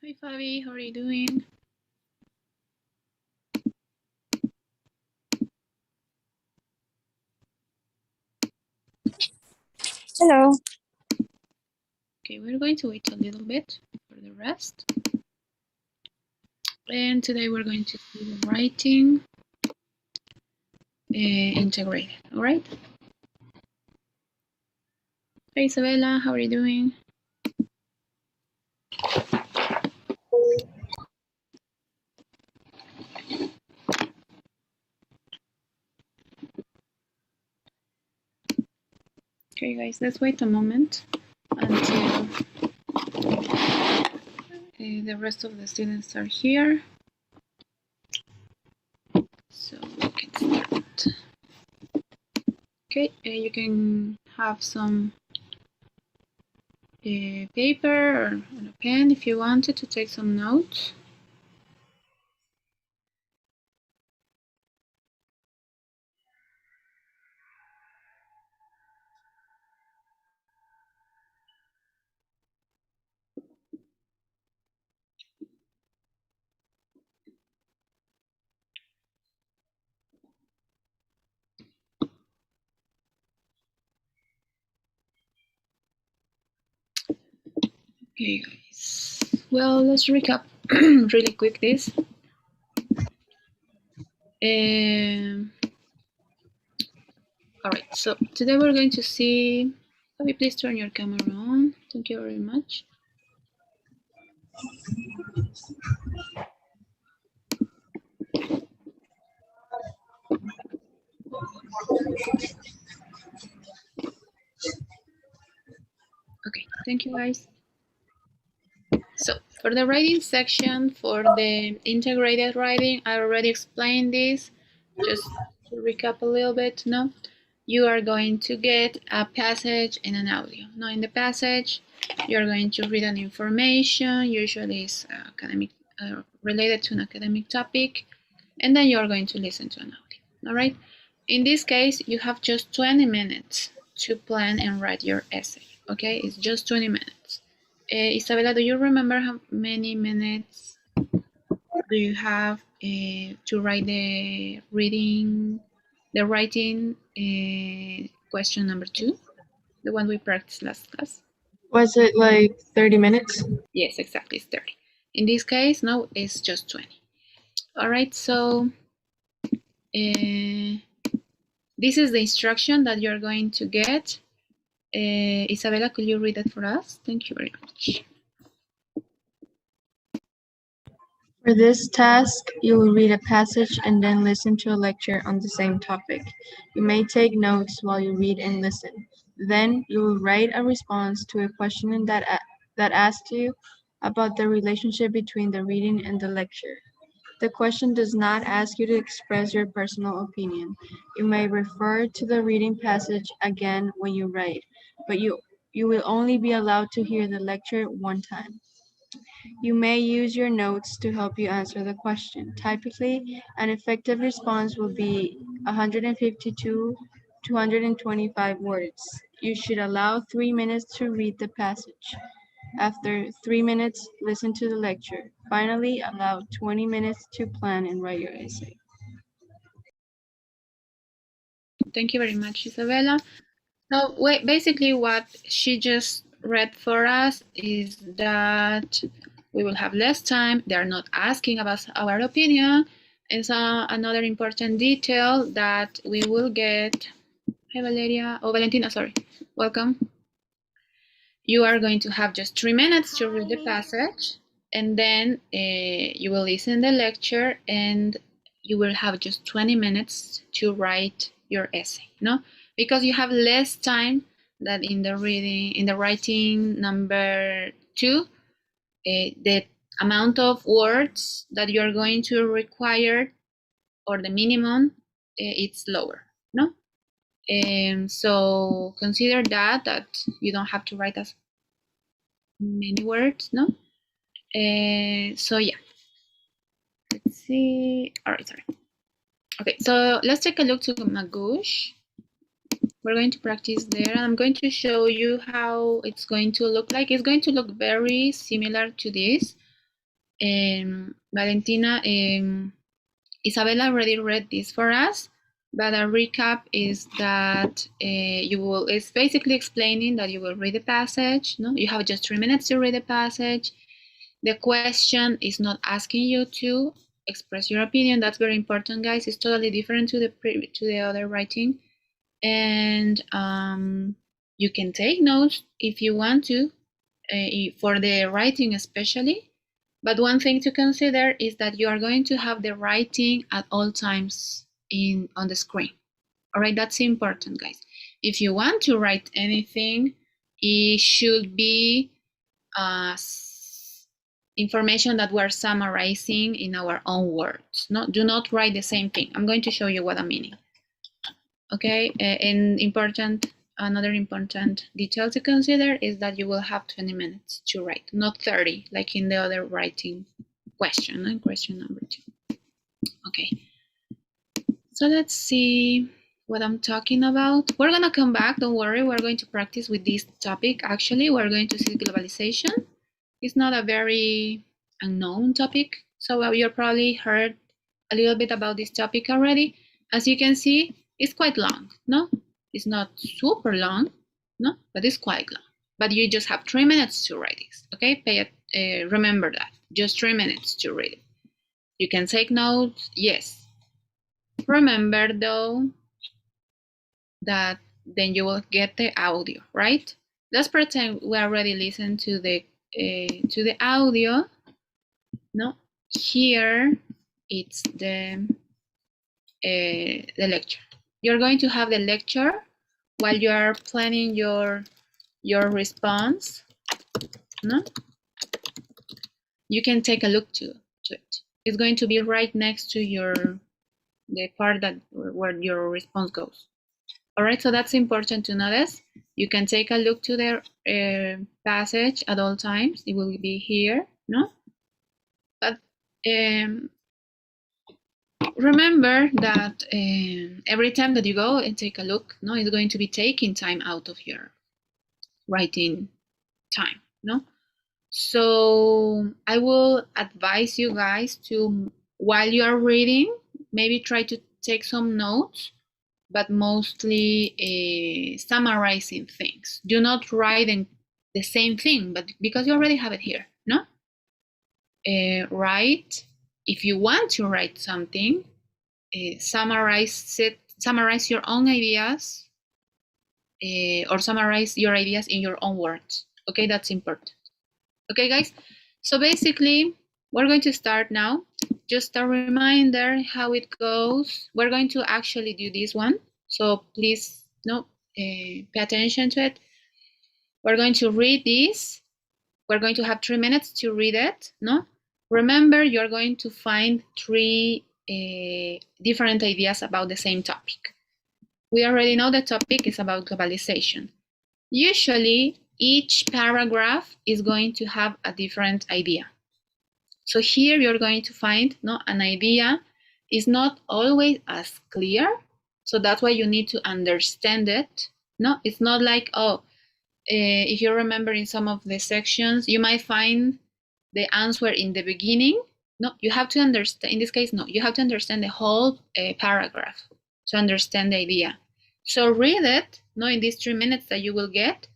Hi Fabi, how are you doing? Hello. Okay, we're going to wait a little bit for the rest. And today we're going to do the writing integrated, all right? Hey Isabella, how are you doing? Okay guys, let's wait a moment until the rest of the students are here. So we can start. Okay, you can have some paper or a pen if you wanted to take some notes. Okay guys, well, let's recap really quick this. All right, so today we're going to see, can you please turn your camera on? Thank you very much. Okay, thank you guys. So for the writing section, for the integrated writing, I already explained this. Just to recap a little bit, no? You are going to get a passage and an audio. Now in the passage, you're going to read an information, usually it's academic, related to an academic topic, and then you're going to listen to an audio, all right? In this case, you have just 20 minutes to plan and write your essay, okay? It's just 20 minutes. Isabella, do you remember how many minutes do you have to write the writing question number 2, the one we practiced last class? Was it like 30 minutes? Yes, exactly, it's 30. In this case, no, it's just 20. All right, so this is the instruction that you're going to get. Isabella, could you read it for us? Thank you very much. For this task, you will read a passage and then listen to a lecture on the same topic. You may take notes while you read and listen. Then you will write a response to a question that asks you about the relationship between the reading and the lecture. The question does not ask you to express your personal opinion. You may refer to the reading passage again when you write, but you will only be allowed to hear the lecture one time. You may use your notes to help you answer the question. Typically, an effective response will be 150 to 225 words. You should allow 3 minutes to read the passage. After 3 minutes, listen to the lecture. Finally, allow 20 minutes to plan and write your essay. Thank you very much, Isabella. So basically what she just read for us is that we will have less time. They're not asking about our opinion. And so another important detail that we will get, hi Valeria, oh Valentina, sorry, welcome. You are going to have just 3 minutes to read the passage, and then you will listen the lecture, and you will have just 20 minutes to write your essay, no? Because you have less time than in the writing number 2, the amount of words that you are going to require, or the minimum, it's lower, no? So consider that you don't have to write as many words, no? So yeah, let's see. All right, sorry. Okay, so let's take a look to Magoosh. We're going to practice there, and I'm going to show you how it's going to look like. It's going to look very similar to this. Valentina, Isabella already read this for us, but a recap is that it's basically explaining that you will read the passage. No, you have just 3 minutes to read the passage. The question is not asking you to express your opinion. That's very important, guys. It's totally different to the other writing, and you can take notes if you want to, for the writing especially. But one thing to consider is that you are going to have the writing at all times on the screen. All right, that's important, guys. If you want to write anything, it should be information that we're summarizing in our own words. No, do not write the same thing. I'm going to show you what I'm meaning. Okay, and another important detail to consider is that you will have 20 minutes to write, not 30, like in the other writing question, question number 2. Okay, so let's see what I'm talking about. We're gonna come back, don't worry, we're going to practice with this topic. Actually, we're going to see globalization. It's not a very unknown topic, so you've probably heard a little bit about this topic already. As you can see, it's quite long, no? It's not super long, no, but it's quite long. But you just have 3 minutes to write this, okay? Remember that, just 3 minutes to read it. You can take notes, yes. Remember though, that then you will get the audio, right? Let's pretend we already listened to the audio. No, here it's the lecture. You're going to have the lecture while you are planning your response. No, you can take a look to it. It's going to be right next to the part where your response goes. All right, so that's important to notice. You can take a look to the passage at all times. It will be here, no? But remember that every time that you go and take a look, no, it's going to be taking time out of your writing time, no? So I will advise you guys to, while you are reading, maybe try to take some notes, but mostly summarizing things. Do not write the same thing, but because you already have it here, no? Write, if you want to write something, summarize your own ideas, or summarize your ideas in your own words. Okay, that's important. Okay, guys, so basically we're going to start now. Just a reminder how it goes. We're going to actually do this one, so please pay attention to it. We're going to read this. We're going to have 3 minutes to read it. No, remember, you're going to find 3 different ideas about the same topic. We already know the topic is about globalization. Usually, each paragraph is going to have a different idea. So here you're going to find an idea is not always as clear. So that's why you need to understand it. No, it's not like, if you remember in some of the sections, you might find the answer in the beginning. No, you have to understand, in this case, no, you have to understand the whole paragraph to understand the idea. So read it, in these 3 minutes that you will get,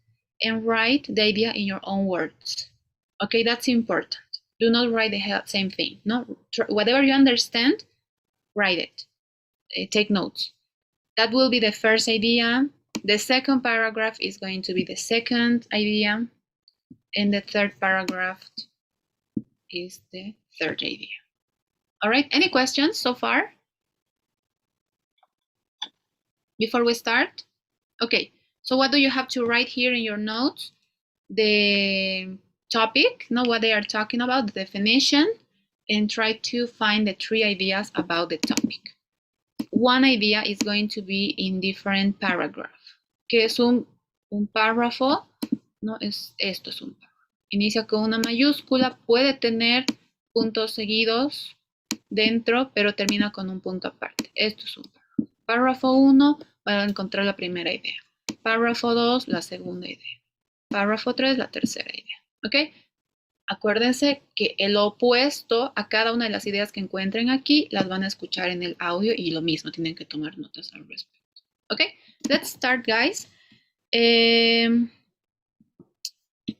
and write the idea in your own words. Okay, that's important. Do not write the same thing. No, whatever you understand, write it. Take notes. That will be the first idea. The second paragraph is going to be the second idea, and the third paragraph is the third idea. All right, any questions so far before we start? Okay, so what do you have to write here in your notes? The topic, what they are talking about, the definition, and try to find the 3 ideas about the topic. One idea is going to be in different paragraph. ¿Qué es un párrafo? No, esto es un párrafo. Inicia con una mayúscula, puede tener puntos seguidos dentro, pero termina con un punto aparte. Esto es un párrafo. Párrafo 1, van a encontrar la primera idea. Párrafo 2, la segunda idea. Párrafo 3, la tercera idea. ¿Ok? Acuérdense que el opuesto a cada una de las ideas que encuentren aquí las van a escuchar en el audio y lo mismo, tienen que tomar notas al respecto. Okay, let's start, guys.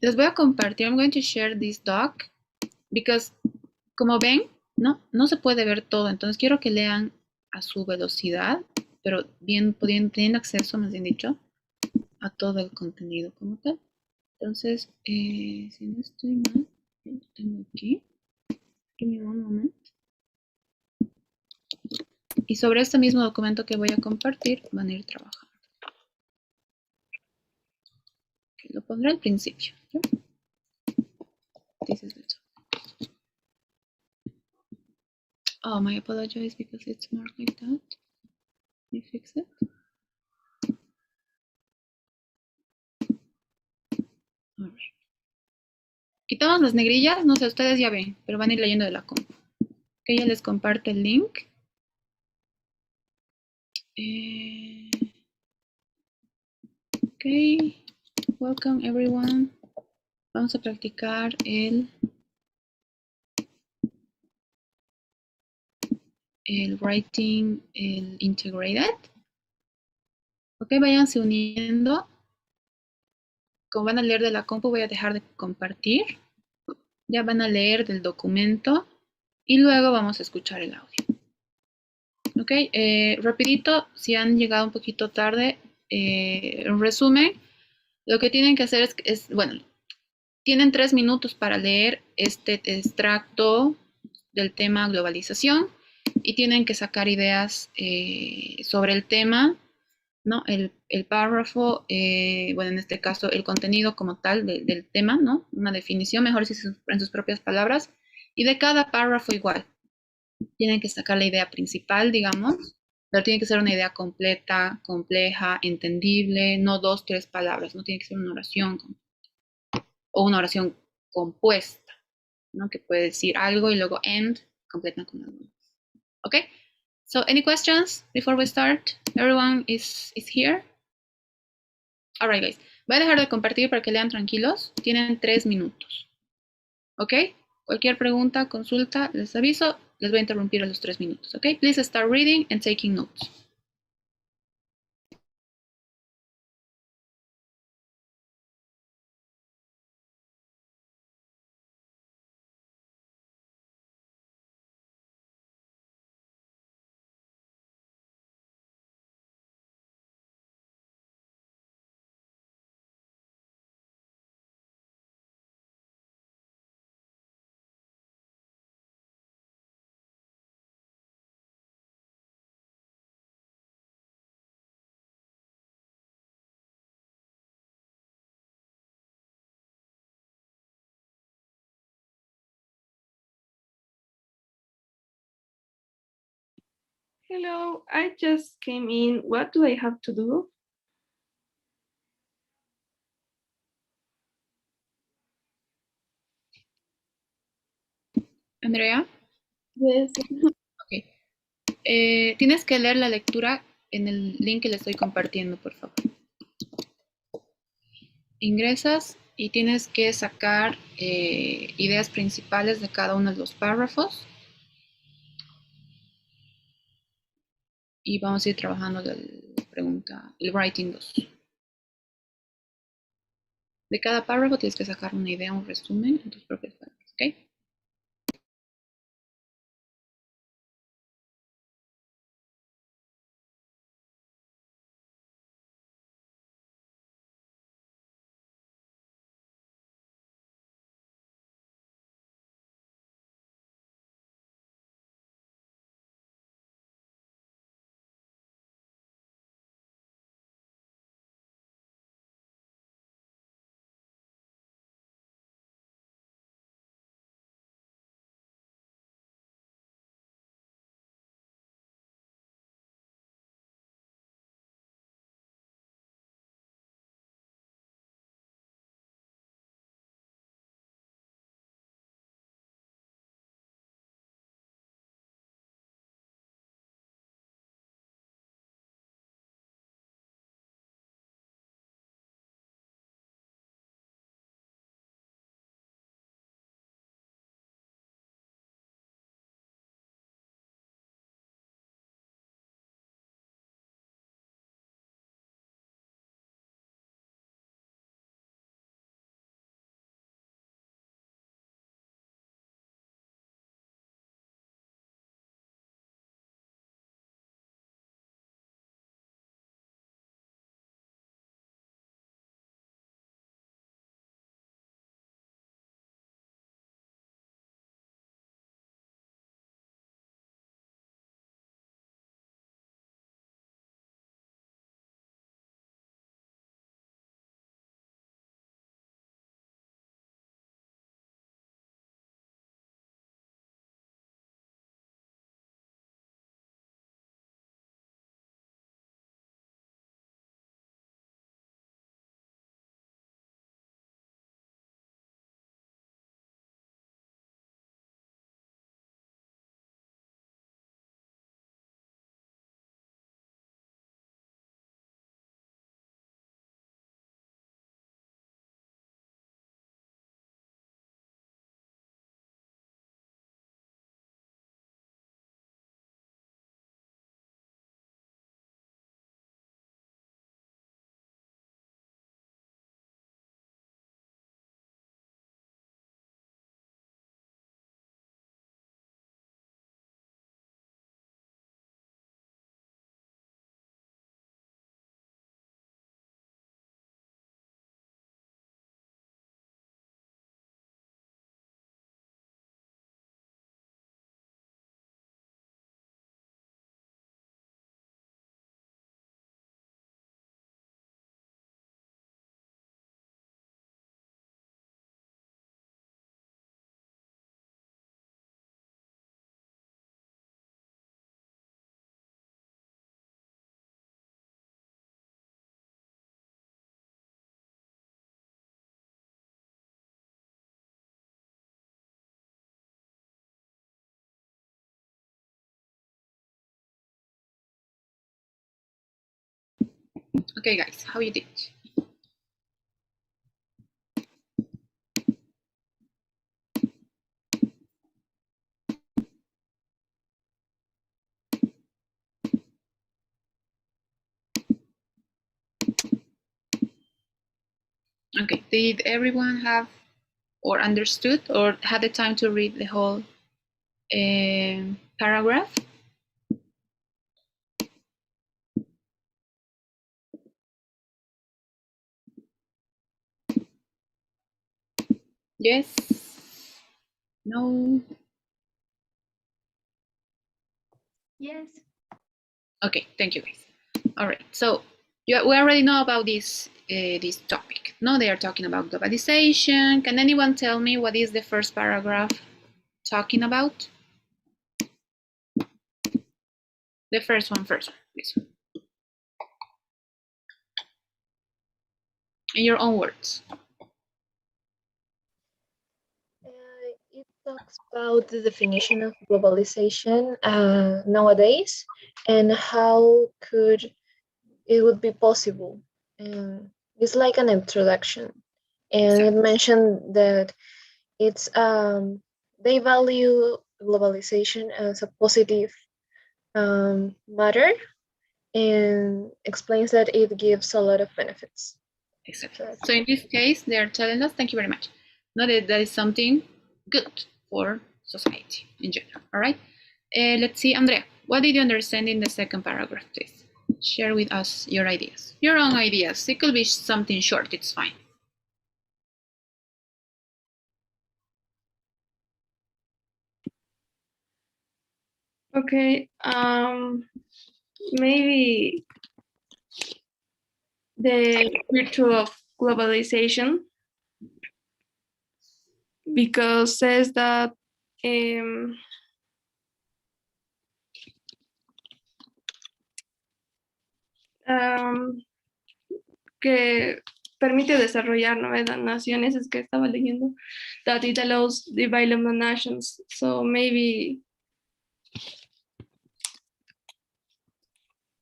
Les voy a compartir, I'm going to share this doc because, como ven, no se puede ver todo, entonces quiero que lean a su velocidad, pero bien teniendo acceso, más bien dicho, a todo el contenido como tal. Entonces, si no estoy mal, lo tengo aquí. Give me one moment. Y sobre este mismo documento que voy a compartir, van a ir trabajando. Okay, lo pondré al principio. ¿Sí? This is the top. Oh, I apologize because it's marked like that. Let me fix it. All right. Quitamos las negrillas, no sé, ustedes ya ven, pero van a ir leyendo de la compu. Ok, ya les comparto el link. Ok, welcome everyone. Vamos a practicar el writing, el integrated. Ok, váyanse uniendo. Como van a leer de la compu, voy a dejar de compartir. Ya van a leer del documento y luego vamos a escuchar el audio. Ok, rapidito, si han llegado un poquito tarde, en resumen, lo que tienen que hacer bueno, tienen 3 minutos para leer este extracto del tema globalización y tienen que sacar ideas sobre el tema, ¿no? El párrafo, bueno, en este caso, el contenido como tal del tema, ¿no? Una definición, mejor si en sus propias palabras, y de cada párrafo igual. Tienen que sacar la idea principal, digamos, pero tiene que ser una idea completa, compleja, entendible, no 2, 3 palabras, no tiene que ser una oración o una oración compuesta, ¿no? Que puede decir algo y luego end, completa con algo. ¿Ok? So, any questions before we start? Everyone is here? All right, guys. Voy a dejar de compartir para que lean tranquilos. Tienen 3 minutos. ¿Ok? Cualquier pregunta, consulta, les aviso. Les voy a interrumpir a los 3 minutos. ¿Ok? Please start reading and taking notes. Hello, I just came in. What do I have to do? Andrea. Yes. Ok. Tienes que leer la lectura en el link que le estoy compartiendo, por favor. Ingresas y tienes que sacar ideas principales de cada uno de los párrafos. Y vamos a ir trabajando la pregunta, el writing 2. De cada párrafo tienes que sacar una idea, un resumen en tus propias palabras, ¿ok? Okay, guys, how you did? Okay, did everyone have or understood or had the time to read the whole paragraph? Yes? No? Yes. Okay, thank you, guys. All right, so we already know about this topic. No, they are talking about globalization. Can anyone tell me what is the first paragraph talking about? The first one first, please. In your own words. It talks about the definition of globalization nowadays and how could it would be possible. And it's like an introduction, and Exactly. it mentioned that it's they value globalization as a positive matter and explains that it gives a lot of benefits. Exactly. So in this case, they are telling us, thank you very much, no, that is something good for society in general. All right. Let's see, Andrea, what did you understand in the second paragraph, please? Share with us your ideas, your own ideas. It could be something short, it's fine. Okay, maybe the virtue of globalization, because says that um, um, que permite desarrollar nuevas naciones, es que estaba leyendo, that it allows development nations. So maybe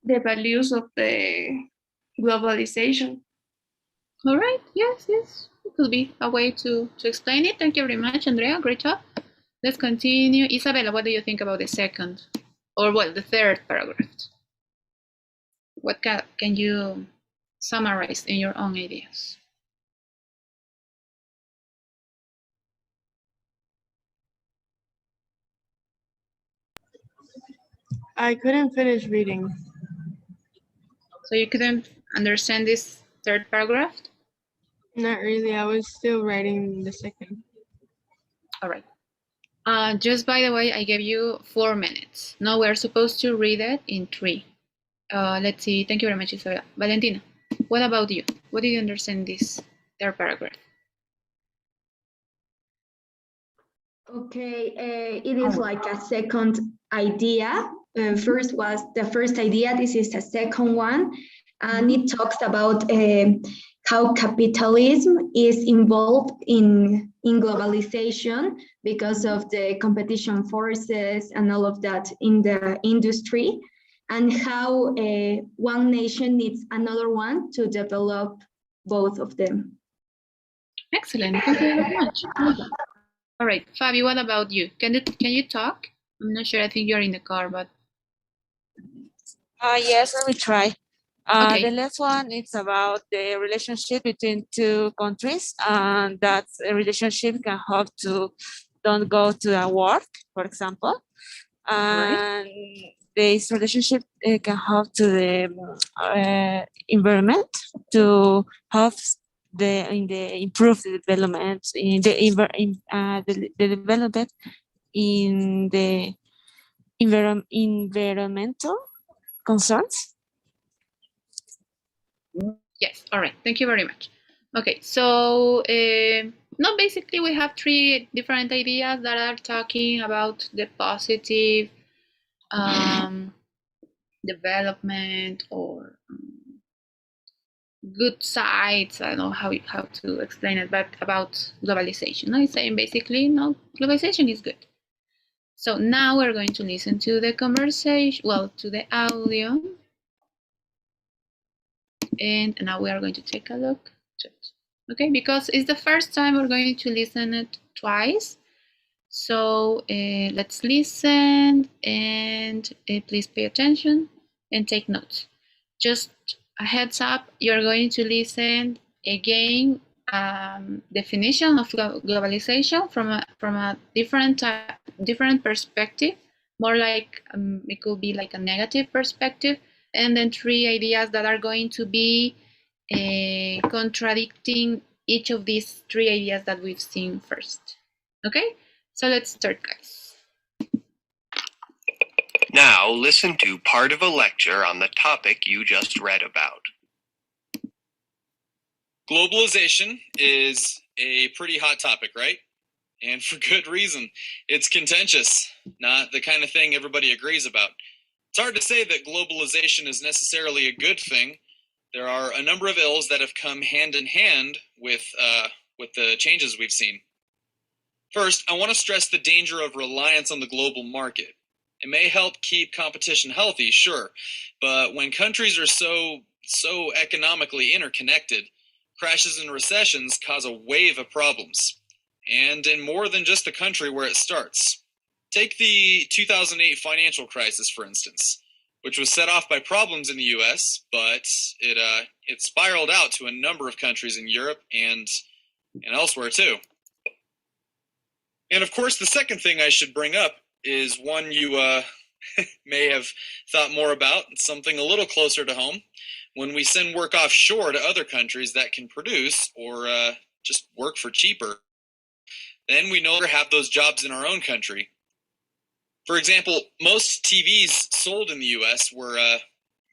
the values of the globalization. All right, yes, it could be a way to explain it. Thank you very much, Andrea, great job. Let's continue. Isabella, what do you think about the second, or well, the third paragraph? What can you summarize in your own ideas? I couldn't finish reading. So you couldn't understand this third paragraph? Not really. I was still writing the second. All right. Just by the way, I gave you 4 minutes. Now we're supposed to read it in 3. Let's see. Thank you very much, Isabel. Valentina, what about you? What did you understand this third paragraph? Okay, it is like a second idea. First was the first idea. This is the second one, and it talks about how capitalism is involved in globalization because of the competition forces and all of that in the industry, and how one nation needs another one to develop both of them. Excellent. Thank you very much. All right, Fabi, what about you? Can you talk? I'm not sure. I think you're in the car, but Yes, let me try. okay. The last one is about the relationship between two countries, and that relationship can help to don't go to the work, for example. And this relationship can help to the environment to help the improve the development in the development in the environmental concerns. Yes, all right. Thank you very much. Okay, so no, basically we have 3 different ideas that are talking about the positive development or good sides. I don't know how to explain it, but about globalization. No, it's saying basically, no, globalization is good. So now we're going to listen to the conversation, well, to the audio. And now we are going to take a look to it. Okay, because it's the first time we're going to listen it twice. So let's listen and please pay attention and take notes. Just a heads up, you're going to listen again definition of globalization from a different perspective, more like it could be like a negative perspective, and then 3 ideas that are going to be contradicting each of these 3 ideas that we've seen first. Okay, so let's start, guys. Now listen to part of a lecture on the topic you just read about. Globalization is a pretty hot topic, right? And for good reason. It's contentious, not the kind of thing everybody agrees about. It's hard to say that globalization is necessarily a good thing. There are a number of ills that have come hand in hand with the changes we've seen. First, I want to stress the danger of reliance on the global market. It may help keep competition healthy, sure, but when countries are so economically interconnected, crashes and recessions cause a wave of problems, and in more than just the country where it starts. Take the 2008 financial crisis, for instance, which was set off by problems in the US, but it spiraled out to a number of countries in Europe and elsewhere too. And of course, the second thing I should bring up is one you may have thought more about, something a little closer to home. When we send work offshore to other countries that can produce or just work for cheaper, then we no longer have those jobs in our own country. For example, most TVs sold in the US were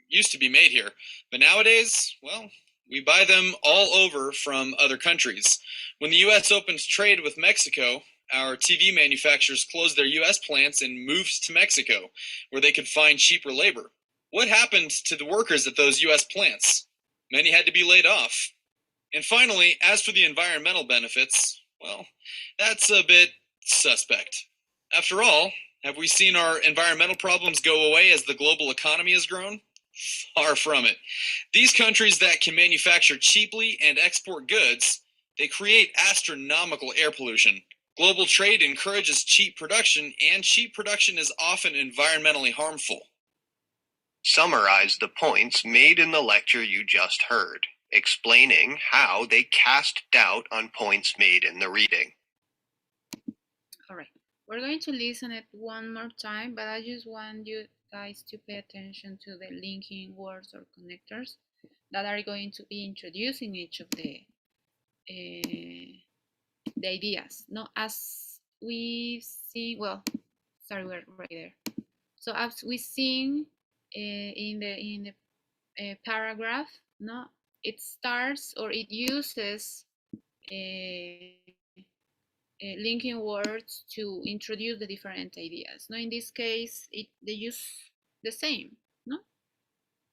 used to be made here, but nowadays, well, we buy them all over from other countries. When the US opened trade with Mexico, our TV manufacturers closed their US plants and moved to Mexico, where they could find cheaper labor. What happened to the workers at those US plants? Many had to be laid off. And finally, as for the environmental benefits, well, that's a bit suspect. After all, have we seen our environmental problems go away as the global economy has grown? Far from it. These countries that can manufacture cheaply and export goods, they create astronomical air pollution. Global trade encourages cheap production, and cheap production is often environmentally harmful. Summarize the points made in the lecture you just heard, explaining how they cast doubt on points made in the reading. All right, we're going to listen it one more time, but I just want you guys to pay attention to the linking words or connectors that are going to be introducing each of the ideas. No, as we've seen, well, sorry, we're right there. So as we've seen in the paragraph, no, it starts or it uses linking words to introduce the different ideas. No, in this case, they use the same. No,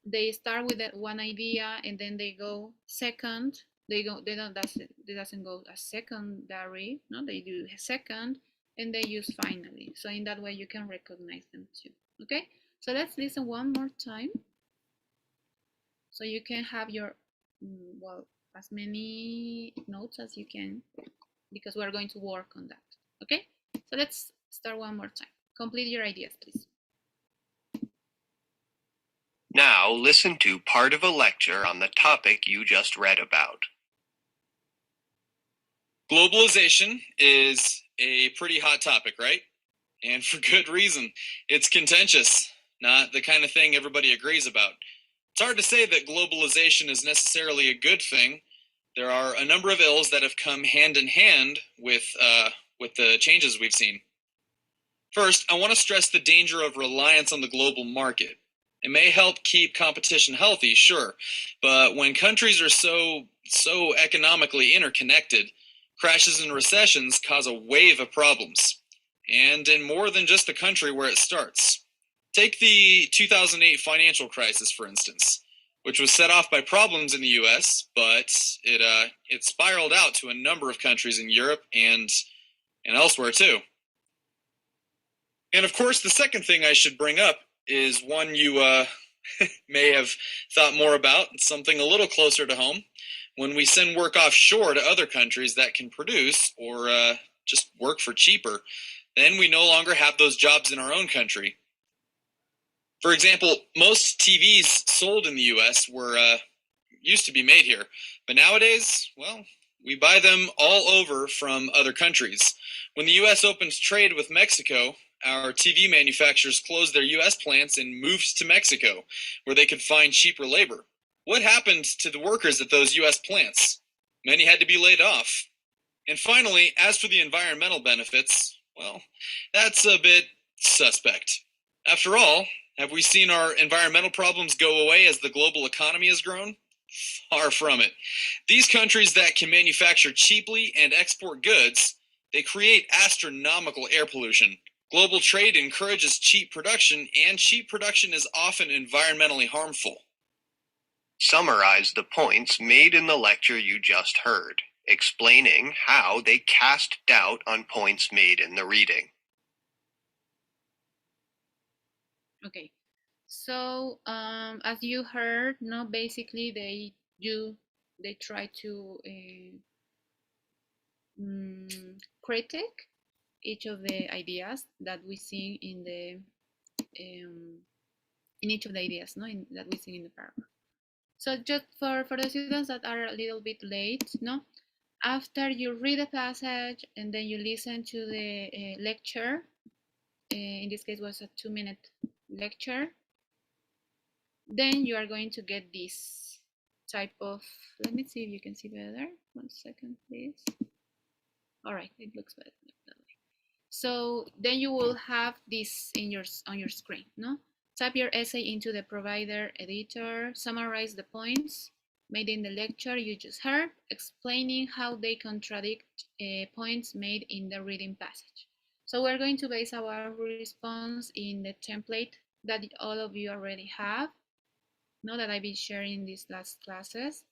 they start with that one idea and then they go second. They doesn't go as secondary. No, they do a second and they use finally. So in that way, you can recognize them too. Okay, so let's listen one more time. So you can have your well, as many notes as you can, because we're going to work on that. Okay, so let's start one more time. Complete your ideas, please. Now listen to part of a lecture on the topic you just read about. Globalization is a pretty hot topic, right? And for good reason. It's contentious, not the kind of thing everybody agrees about. It's hard to say that globalization is necessarily a good thing. There are a number of ills that have come hand in hand with the changes we've seen. First, I want to stress the danger of reliance on the global market. It may help keep competition healthy, sure, but when countries are so economically interconnected, crashes and recessions cause a wave of problems, and in more than just the country where it starts. Take the 2008 financial crisis, for instance, which was set off by problems in the US, but it spiraled out to a number of countries in Europe and elsewhere too. And of course, the second thing I should bring up is one you may have thought more about something a little closer to home. When we send work offshore to other countries that can produce or just work for cheaper, then we no longer have those jobs in our own country. For example, most TVs sold in the US were used to be made here, but nowadays, well, we buy them all over from other countries. When the US opens trade with Mexico, our TV manufacturers closed their US plants and moved to Mexico, where they could find cheaper labor. What happened to the workers at those US plants? Many had to be laid off. And finally, as for the environmental benefits, well, that's a bit suspect. After all, have we seen our environmental problems go away as the global economy has grown? Far from it. These countries that can manufacture cheaply and export goods, they create astronomical air pollution. Global trade encourages cheap production, and cheap production is often environmentally harmful. Summarize the points made in the lecture you just heard, explaining how they cast doubt on points made in the reading. Okay, so as you heard, no, basically they try to critique each of the ideas that we see in the in each of the ideas, no, that we see in the paragraph. So just for the students that are a little bit late, no, after you read a passage and then you listen to the lecture, in this case was a 2-minute lecture, then you are going to get this type of, let me see if you can see better. 1 second, please. All right, it looks better that way. So then you will have this on your screen, no? Type your essay into the provider editor, summarize the points made in the lecture you just heard, explaining how they contradict points made in the reading passage. So we're going to base our response in the template that all of you already have, no, that I've been sharing these last classes.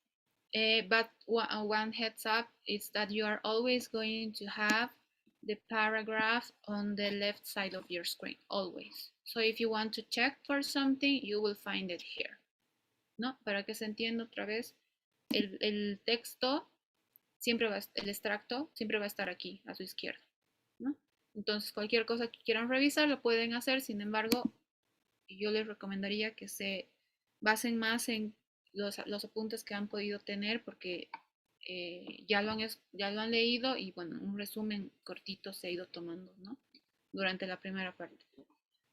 But one heads up is that you are always going to have the paragraph on the left side of your screen, always. So if you want to check for something, you will find it here, ¿no? Para que se entienda otra vez, el texto siempre va, el extracto siempre va a estar aquí, a su izquierda, ¿no? Entonces, cualquier cosa que quieran revisar, lo pueden hacer. Sin embargo, yo les recomendaría que se basen más en los apuntes que han podido tener, porque ya lo han leído y bueno, un resumen cortito se ha ido tomando, ¿no? Durante la primera parte.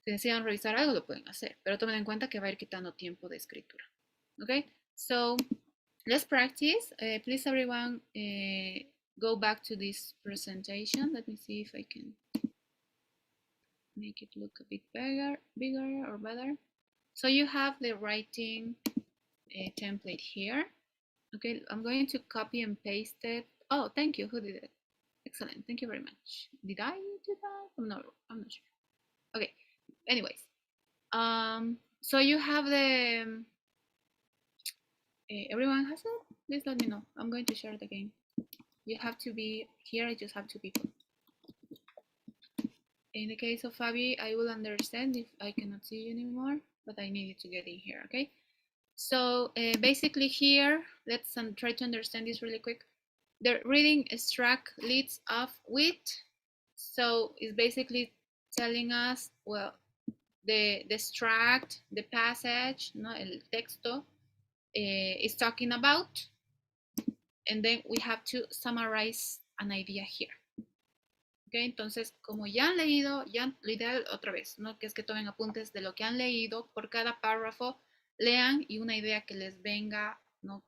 Si desean revisar algo, lo pueden hacer, pero tomen en cuenta que va a ir quitando tiempo de escritura. Okay, so let's practice. Please everyone go back to this presentation. Let me see if I can make it look a bit bigger or better. So you have the writing template here. Okay, I'm going to copy and paste it. Oh, thank you. Who did it? Excellent. Thank you very much. Did I do that? I'm not sure. Okay. Anyways, so you have the. Everyone has it? Please let me know. I'm going to share it again. You have to be here. I just have 2 people. In the case of Fabi, I will understand if I cannot see you anymore, but I need you to get in here. Okay. So basically here, let's try to understand this really quick. The reading extract leads off with, so it's basically telling us, well, the extract, the passage, no, el texto is talking about, and then we have to summarize an idea here. Okay, entonces, como ya han leído, lo ideal otra vez, ¿no? Que es que tomen apuntes de lo que han leído por cada párrafo. Lean y una idea que les venga, ¿no?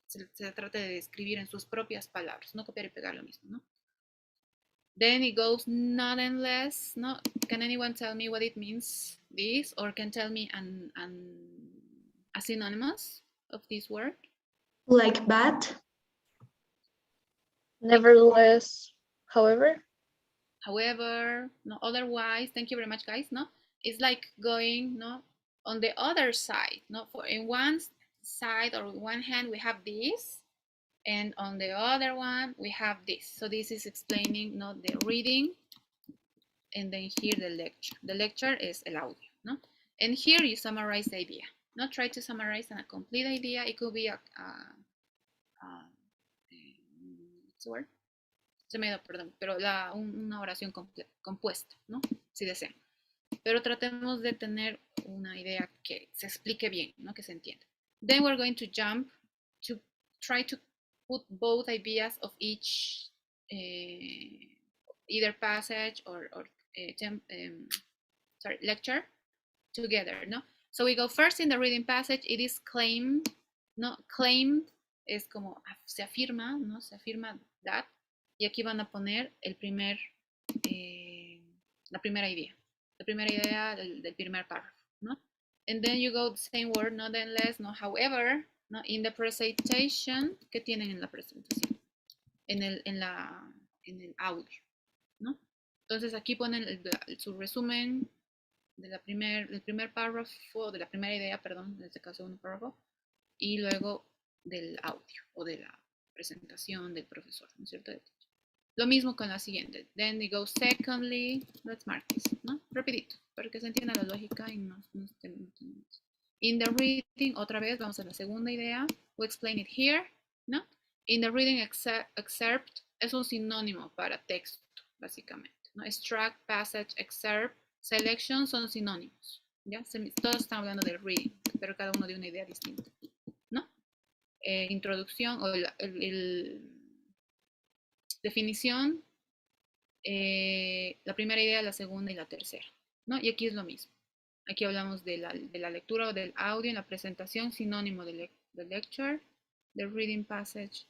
Se trate de describir en sus propias palabras, no copiar y pegar lo mismo, ¿no? Then it goes not unless, ¿no? Can anyone tell me what it means, this, or can tell me a synonymous of this word? Like but. Nevertheless, however. However, no, otherwise. Thank you very much, guys. No, it's like going, no, on the other side. No, for in one side or one hand we have this, and on the other one we have this. So this is explaining, no, the reading, and then here the lecture. The lecture is el audio, no, and here you summarize the idea. Not try to summarize a complete idea. It could be what's the word? Se me dio, perdón, pero una oración compuesta, ¿no? Si desean. Pero tratemos de tener una idea que se explique bien, ¿no? Que se entienda. Then we're going to jump to try to put both ideas of each either passage or lecture together, ¿no? So we go first in the reading passage. It is claimed, ¿no? Claimed es como se afirma, ¿no? Se afirma that. Y aquí van a poner la primera idea. La primera idea del primer párrafo, ¿no? And then you go the same word, not unless, no however, ¿no? In the presentation, ¿qué tienen en la presentación? En el audio, ¿no? Entonces aquí ponen su resumen del primer párrafo, de la primera idea, perdón, en este caso un párrafo, y luego del audio o de la presentación del profesor, ¿no es cierto? Lo mismo con la siguiente. Then we go secondly, let's mark this, ¿no? Rapidito, para que se entienda la lógica y no estemos. In the reading, otra vez, vamos a la segunda idea. We explain it here, ¿no? In the reading excerpt es un sinónimo para texto, básicamente, ¿no? Extract, passage, excerpt, selection son sinónimos, ¿ya? Todos están hablando del reading, pero cada uno de una idea distinta, ¿no? Introducción o definición, la primera idea, la segunda y la tercera, ¿no? Y aquí es lo mismo. Aquí hablamos de la lectura o del audio en la presentación, sinónimo de lecture, the reading passage.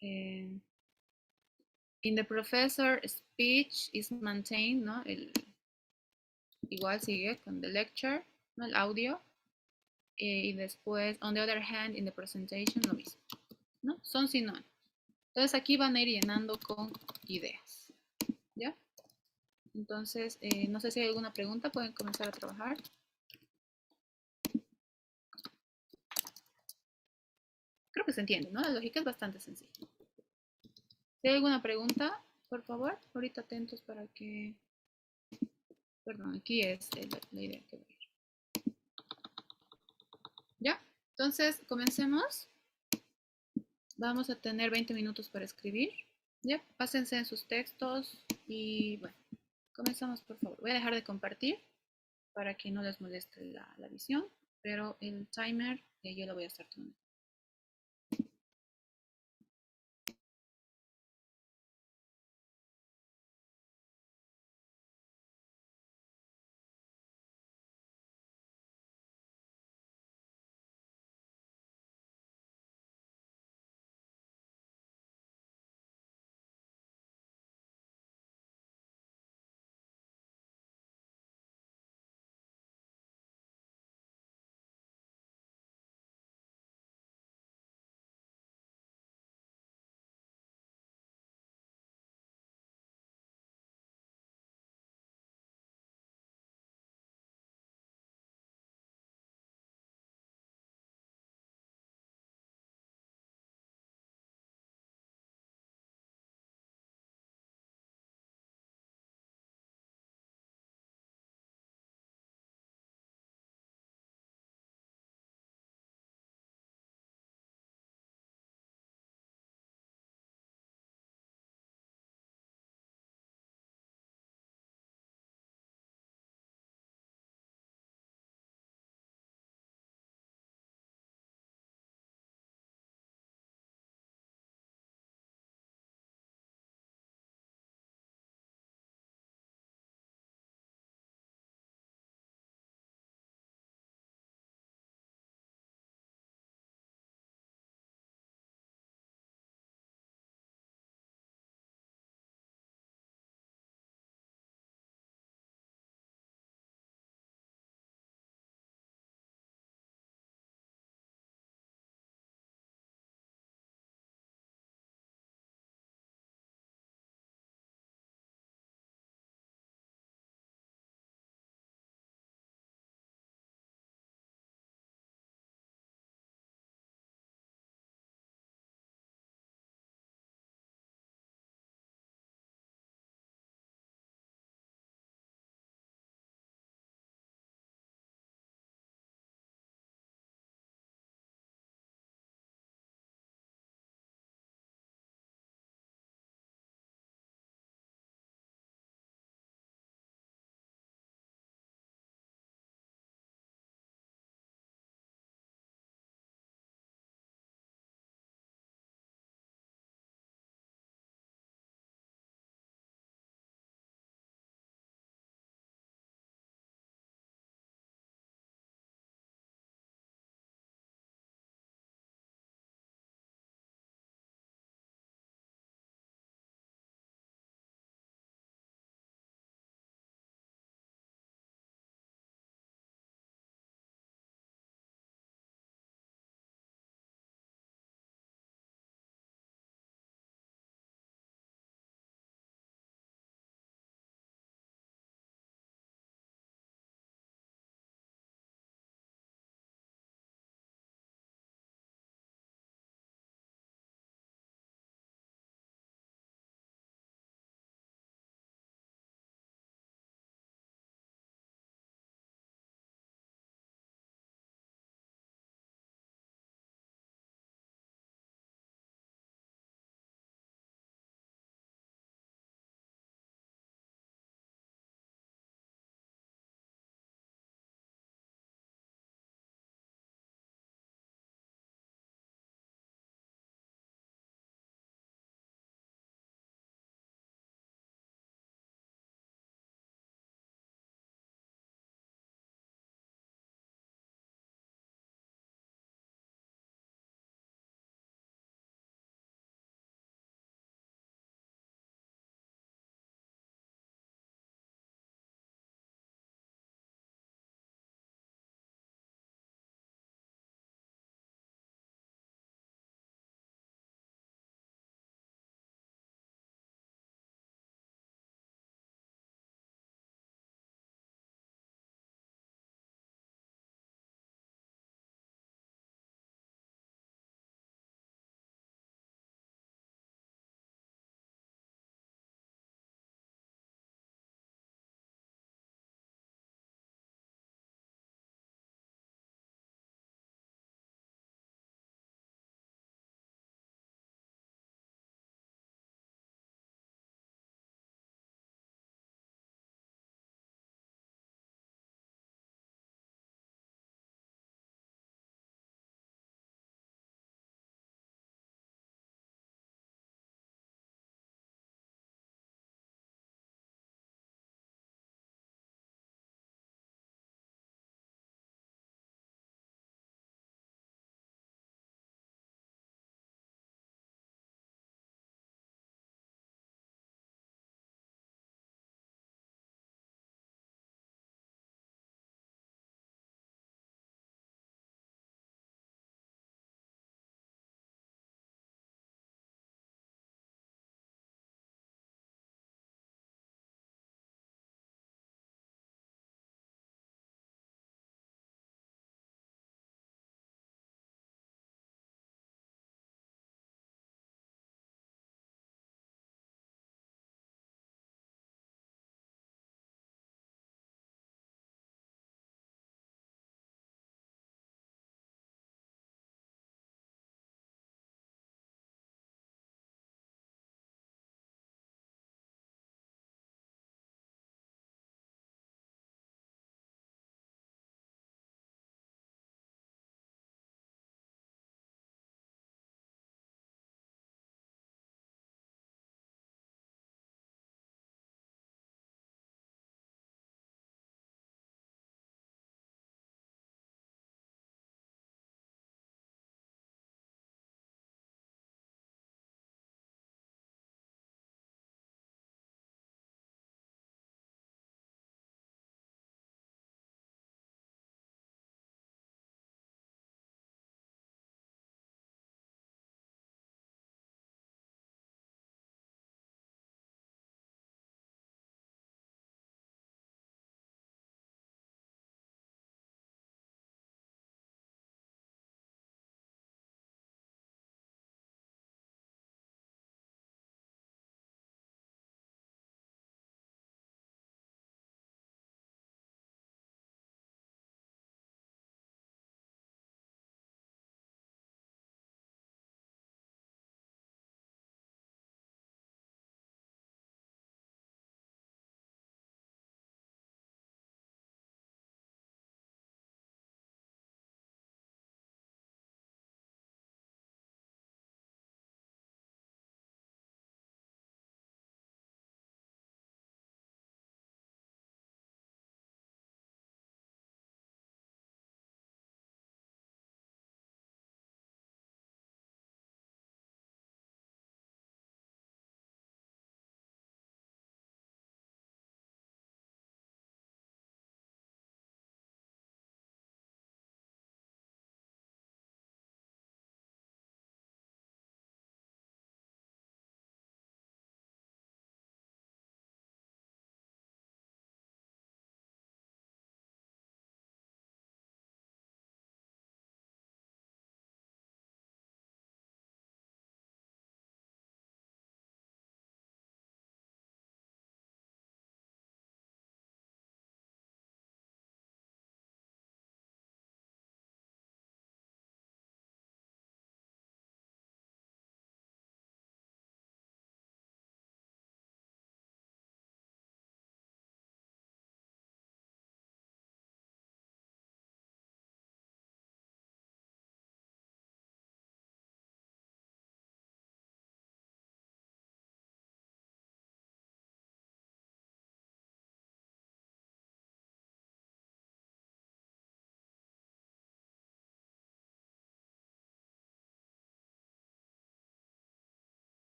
In the professor speech is maintained, ¿no? Igual sigue con the lecture, ¿no? El audio. Y después, on the other hand, in the presentation, lo mismo, ¿no? Son sinónimos. Entonces aquí van a ir llenando con ideas, ¿ya? Entonces, no sé si hay alguna pregunta, pueden comenzar a trabajar. Creo que se entiende, ¿no? La lógica es bastante sencilla. Si hay alguna pregunta, por favor, ahorita atentos para que... Perdón, aquí es la idea que voy a ir. ¿Ya? Entonces, comencemos. Vamos a tener 20 minutos para escribir. ¿Ya? Pásense en sus textos y, bueno, comenzamos, por favor. Voy a dejar de compartir para que no les moleste la visión, pero el timer yo lo voy a estar tomando.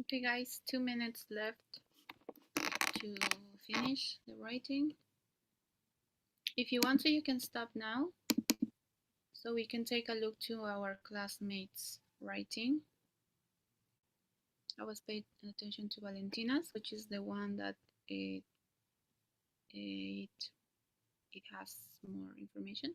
Okay, guys, 2 minutes left to finish the writing. If you want to, you can stop now so we can take a look to our classmates' writing. I was paying attention to Valentina's, which is the one that it has more information.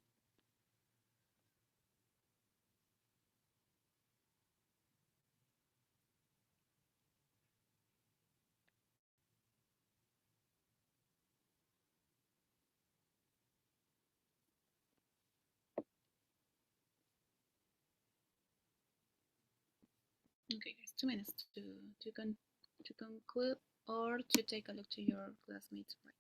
Okay, guys, 2 minutes to conclude or to take a look to your classmates' writing.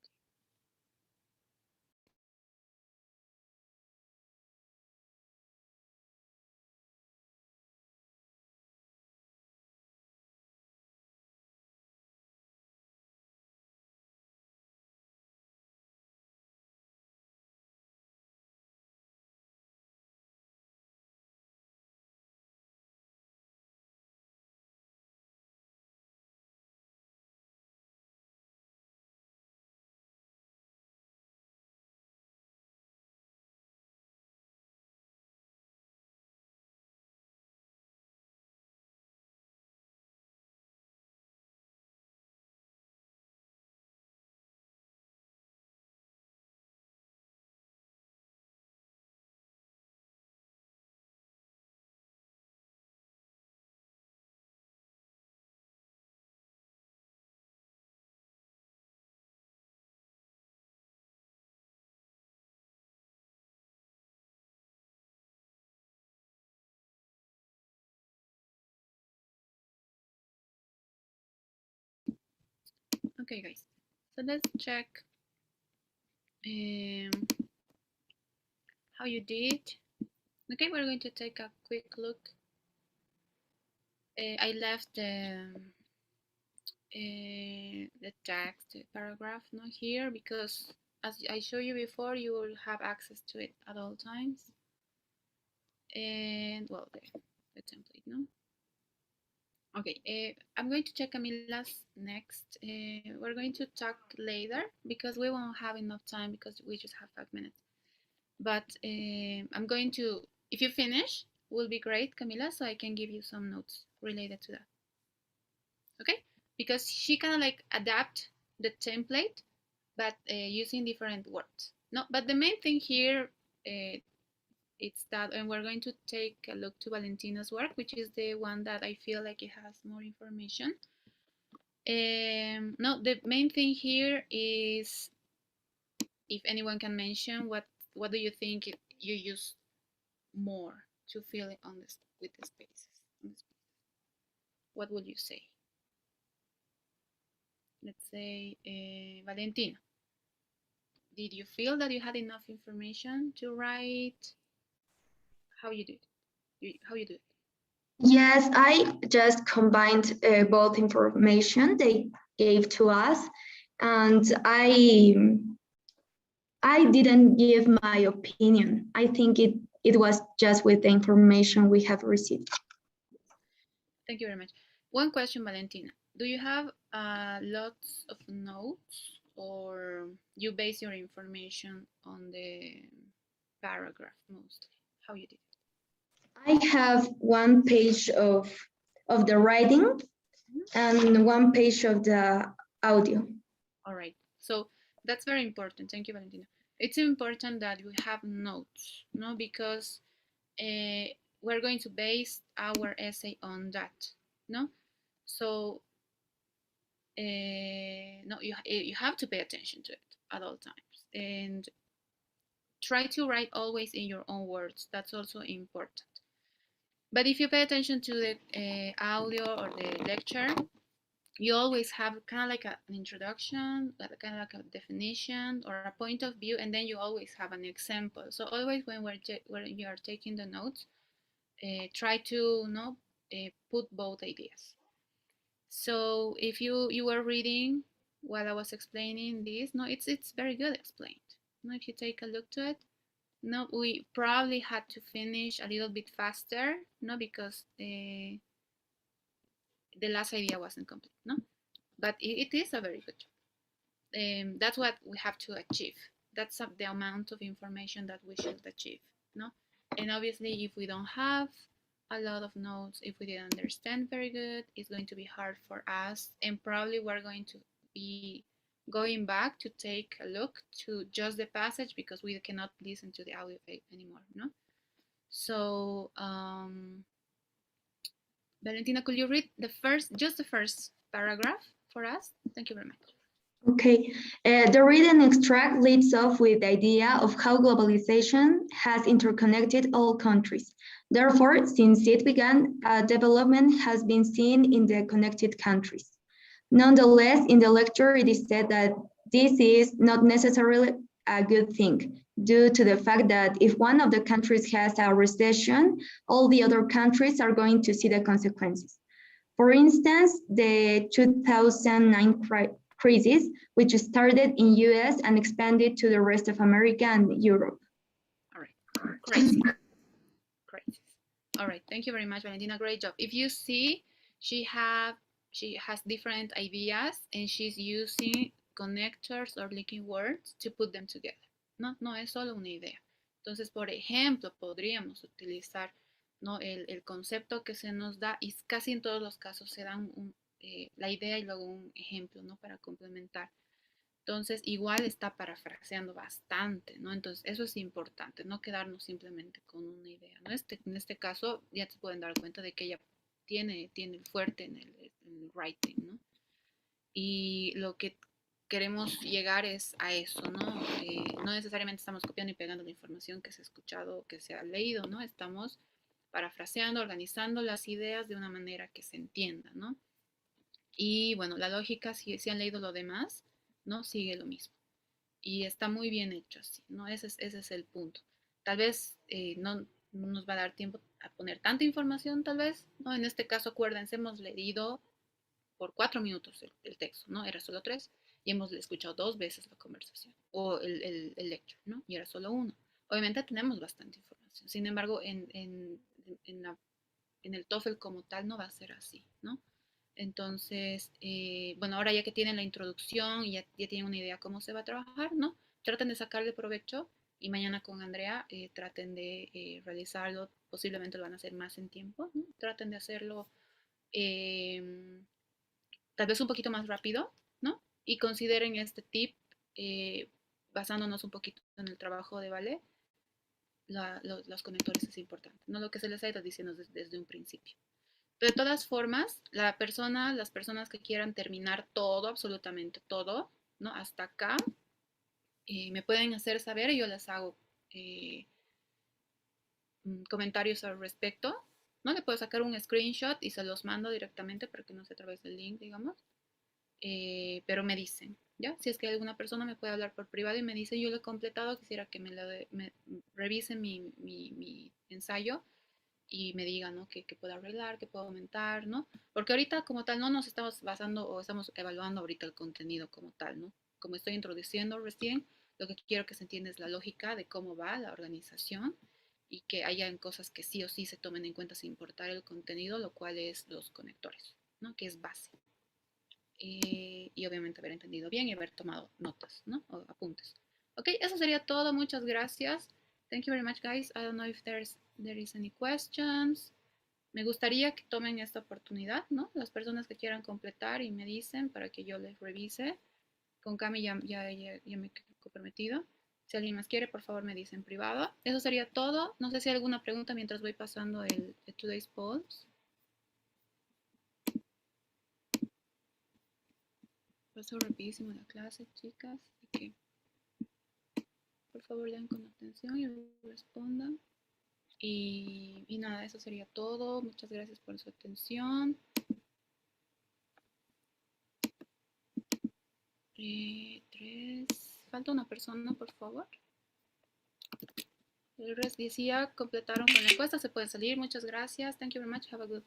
Okay, guys, so let's check how you did. Okay, we're going to take a quick look. I left the text, the paragraph not here because as I showed you before, you will have access to it at all times. And well, the template, no? Okay, I'm going to check Camila's next. We're going to talk later because we won't have enough time because we just have 5 minutes. But I'm going to, if you finish, will be great, Camila, so I can give you some notes related to that. Okay? Because she kind of like adapt the template, but using different words. No, but the main thing here, it's that, and we're going to take a look to Valentina's work, which is the one that I feel like it has more information. No, the main thing here is if anyone can mention what do you think you use more to fill it on this with the spaces. What would you say? Let's say Valentina. Did you feel that you had enough information to write? How you did? How you do it? Yes, I just combined both information they gave to us, and I didn't give my opinion. I think it was just with the information we have received. Thank you very much. One question, Valentina. Do you have lots of notes or you base your information on the paragraph mostly? How you did it? I have 1 page of the writing and 1 page of the audio. All right. So that's very important. Thank you, Valentina. It's important that we have notes, no, because we're going to base our essay on that, no. So no, you have to pay attention to it at all times and try to write always in your own words. That's also important. But if you pay attention to the audio or the lecture, you always have kind of like an introduction, kind of like a definition or a point of view, and then you always have an example. So always when you are taking the notes, try to put both ideas. So if you were reading while I was explaining this, no, it's very good explained. No, if you take a look to it, no, we probably had to finish a little bit faster, no, because the last idea wasn't complete, no? But it is a very good job. That's what we have to achieve. That's the amount of information that we should achieve, no? And obviously, if we don't have a lot of notes, if we didn't understand very good, it's going to be hard for us, and probably we're going to be going back to take a look to just the passage because we cannot listen to the audio anymore, no? So, Valentina, could you read just the first paragraph for us? Thank you very much. Okay, the reading extract leads off with the idea of how globalization has interconnected all countries. Therefore, since it began, development has been seen in the connected countries. Nonetheless, in the lecture, it is said that this is not necessarily a good thing, due to the fact that if one of the countries has a recession, all the other countries are going to see the consequences. For instance, the 2009 crisis, which started in US and expanded to the rest of America and Europe. All right, crisis. All right, thank you very much, Valentina. Great job. If you see, she has different ideas and she's using connectors or linking words to put them together. No es solo una idea. Entonces, por ejemplo, podríamos utilizar, ¿no? el concepto que se nos da, y casi en todos los casos se dan la idea y luego un ejemplo, ¿no? Para complementar. Entonces, igual está parafraseando bastante, ¿no? Entonces, eso es importante, no quedarnos simplemente con una idea, ¿no? En este caso, ya se pueden dar cuenta de que ella tiene fuerte en el writing, ¿no? Y lo que queremos llegar es a eso, ¿no? No necesariamente estamos copiando y pegando la información que se ha escuchado, que se ha leído, ¿no? Estamos parafraseando, organizando las ideas de una manera que se entienda, ¿no? Y bueno, la lógica, si han leído lo demás, ¿no? Sigue lo mismo. Y está muy bien hecho así, ¿no? Ese es el punto. Tal vez no nos va a dar tiempo a poner tanta información, tal vez, ¿no? En este caso, acuérdense, hemos leído por 4 minutos el texto, ¿no? Era solo 3, y hemos escuchado 2 veces la conversación, o el lecture, ¿no? Y era solo 1. Obviamente tenemos bastante información, sin embargo, en el TOEFL como tal no va a ser así, ¿no? Entonces, bueno, ahora ya que tienen la introducción y ya tienen una idea cómo se va a trabajar, ¿no? Traten de sacarle provecho y mañana con Andrea traten de realizarlo. Posiblemente lo van a hacer más en tiempo, ¿no? Traten de hacerlo tal vez un poquito más rápido, ¿no? Y consideren este tip basándonos un poquito en el trabajo de Vale. Los conectores es importante, no lo que se les ha ido diciendo desde un principio. De todas formas, las personas que quieran terminar todo, absolutamente todo, ¿no? Hasta acá, me pueden hacer saber y yo les hago comentarios al respecto. No le puedo sacar un screenshot y se los mando directamente para que no sea a través del link, digamos. Pero me dicen, ¿ya? Si es que alguna persona me puede hablar por privado y me dice, yo lo he completado, quisiera que me revisen mi ensayo y me digan, ¿no? Que puedo arreglar, que puedo aumentar, ¿no? Porque ahorita como tal no nos estamos basando o estamos evaluando ahorita el contenido como tal, ¿no? Como estoy introduciendo recién, lo que quiero que se entienda es la lógica de cómo va la organización y que hayan cosas que sí o sí se tomen en cuenta sin importar el contenido, lo cual es los conectores, ¿no? Que es base. Y obviamente haber entendido bien y haber tomado notas, ¿no? O apuntes. Ok, eso sería todo. Muchas gracias. Thank you very much, guys. I don't know if there is any questions. Me gustaría que tomen esta oportunidad, ¿no? Las personas que quieran completar y me dicen para que yo les revise. Con Cami ya me he comprometido. Si alguien más quiere, por favor me dice en privado. Eso sería todo. No sé si hay alguna pregunta mientras voy pasando el Today's Polls. Paso rapidísimo la clase, chicas. Así que, por favor, lean con atención y respondan. Y nada, eso sería todo. Muchas gracias por su atención. 3. Falta una persona, por favor. El resto decía, completaron con la encuesta, se pueden salir. Muchas gracias. Thank you very much. Have a good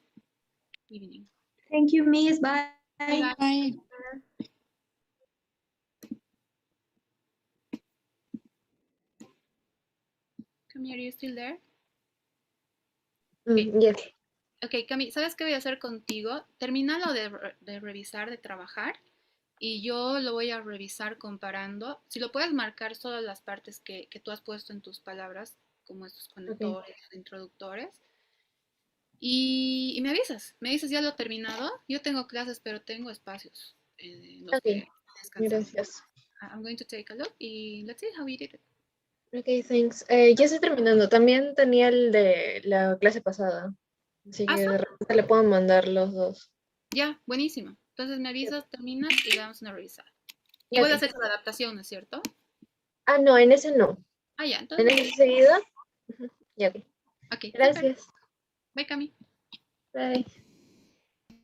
evening. Thank you, Miss. Bye. Bye. Bye. Come here, are you still there? Yes. Ok, Cami, ¿sabes qué voy a hacer contigo? Termínalo de revisar, de trabajar, y yo lo voy a revisar comparando. Si lo puedes marcar solo las partes que tú has puesto en tus palabras, como estos Ok. conectores, introductores, y me dices, ya lo he terminado. Yo tengo clases, pero tengo espacios en los que Ok, descansar. gracias. I'm going to take a look y let's see how we did it. Ok, thanks. Ya estoy terminando. También tenía el de la clase pasada. Así que de Awesome. repente le puedo mandar los dos. Ya, buenísimo. Entonces me avisas, terminas y le damos una revisada. Ya, Igual has ok. hecho la adaptación, ¿no es cierto? Ah, no, en ese no. Ah, ya, En entonces, ese seguido. Ujú, ya, ok. ok, super. Gracias. Bye, Cami. Bye.